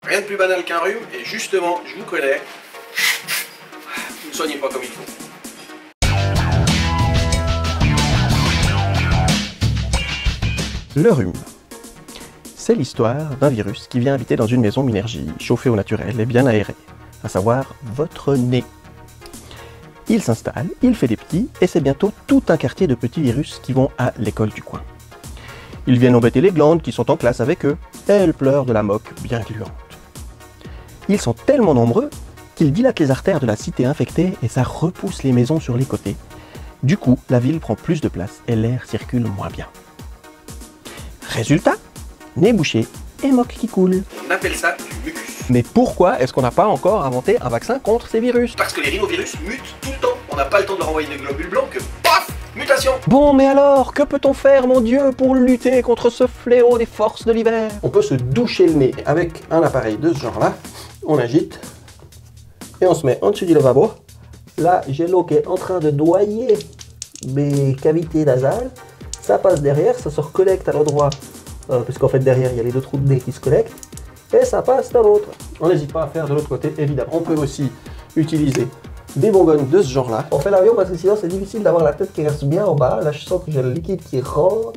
Rien de plus banal qu'un rhume, et justement, je vous connais, vous ne soignez pas comme il faut. Le rhume. C'est l'histoire d'un virus qui vient habiter dans une maison Minergie, chauffée au naturel et bien aérée, à savoir votre nez. Il s'installe, il fait des petits, et c'est bientôt tout un quartier de petits virus qui vont à l'école du coin. Ils viennent embêter les glandes qui sont en classe avec eux, et elles pleurent de la moque bien gluante. Ils sont tellement nombreux qu'ils dilatent les artères de la cité infectée et ça repousse les maisons sur les côtés. Du coup, la ville prend plus de place et l'air circule moins bien. Résultat, nez bouché et moque qui coule. On appelle ça du mucus. Mais pourquoi est-ce qu'on n'a pas encore inventé un vaccin contre ces virus? Parce que les rhinovirus mutent tout le temps. On n'a pas le temps de leur envoyer des globules blancs que paf, mutation. Bon, mais alors, que peut-on faire, mon Dieu, pour lutter contre ce fléau des forces de l'hiver? On peut se doucher le nez avec un appareil de ce genre-là. On agite et on se met en dessus du lavabo. Là, j'ai l'eau qui est en train de noyer mes cavités nasales. Ça passe derrière, ça se recollecte à l'endroit, puisqu'en fait derrière il y a les deux trous de nez qui se collectent, et ça passe dans l'autre. On n'hésite pas à faire de l'autre côté, évidemment. On peut aussi utiliser des bonbonnes de ce genre-là. On fait l'avion parce que sinon c'est difficile d'avoir la tête qui reste bien en bas. Là je sens que j'ai le liquide qui rentre,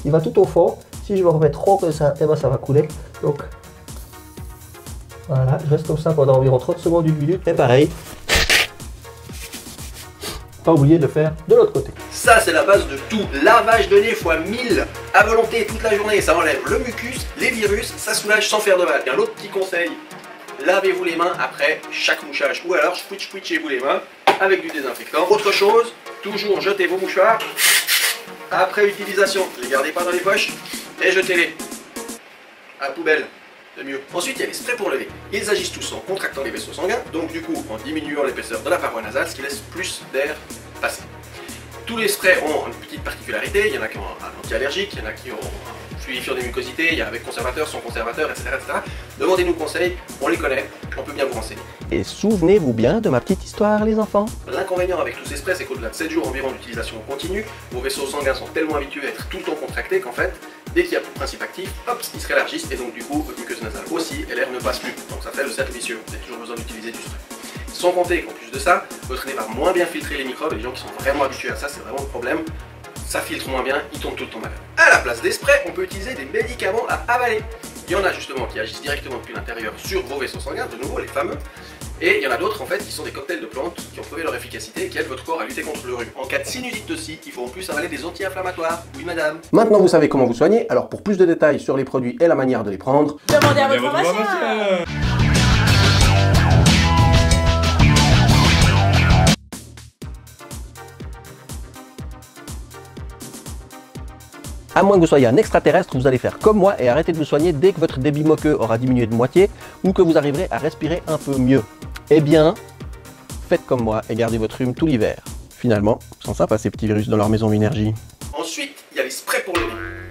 il va tout au fond. Si je me remets trop que ça, eh ben ça va couler. Donc voilà, je reste comme ça pendant environ 30 secondes, 1 minute, et pareil. Pas oublier de le faire de l'autre côté. Ça c'est la base de tout. Lavage de nez x 1000 à volonté toute la journée. Ça enlève le mucus, les virus, ça soulage sans faire de mal. Et un autre petit conseil, lavez-vous les mains après chaque mouchage. Ou alors switchez-vous les mains avec du désinfectant. Autre chose, toujours jetez vos mouchoirs après utilisation. Ne les gardez pas dans les poches et jetez-les à la poubelle. De mieux. Ensuite, il y a les sprays pour le nez. Ils agissent tous en contractant les vaisseaux sanguins, donc du coup en diminuant l'épaisseur de la paroi nasale, ce qui laisse plus d'air passer. Tous les sprays ont une petite particularité, il y en a qui ont un anti-allergique, il y en a qui ont un fluidifiant des mucosités, il y a avec conservateur, sans conservateur, etc. Demandez-nous conseil, on les connaît, on peut bien vous renseigner. Et souvenez-vous bien de ma petite histoire, les enfants. L'inconvénient avec tous ces sprays, c'est qu'au-delà de 7 jours environ d'utilisation continue, vos vaisseaux sanguins sont tellement habitués à être tout le temps contractés qu'en fait, dès qu'il y a plus de principe actif, hop, ils se rélargissent et donc du coup, votre muqueuse nasale aussi et l'air ne passe plus. Donc ça fait le cercle vicieux, vous avez toujours besoin d'utiliser du spray. Sans compter qu'en plus de ça, votre nez va moins bien filtrer les microbes et les gens qui sont vraiment habitués à ça, c'est vraiment le problème. Ça filtre moins bien, ils tombent tout le temps malades. À la place des sprays, on peut utiliser des médicaments à avaler. Il y en a justement qui agissent directement depuis l'intérieur sur vos vaisseaux sanguins, de nouveau les fameux. Et il y en a d'autres en fait qui sont des cocktails de plantes qui ont prouvé leur efficacité et qui aident votre corps à lutter contre le rhume. En cas de sinusite aussi, il faut en plus avaler des anti-inflammatoires. Oui madame. Maintenant vous savez comment vous soigner, alors pour plus de détails sur les produits et la manière de les prendre, demandez à votre pharmacien. à moins que vous soyez un extraterrestre, vous allez faire comme moi et arrêter de vous soigner dès que votre débit moqueux aura diminué de moitié ou que vous arriverez à respirer un peu mieux. Eh bien, faites comme moi et gardez votre rhume tout l'hiver. Finalement, ils sont sympas ces petits virus dans leur maison Minergie. Ensuite, il y a les sprays pour le nez.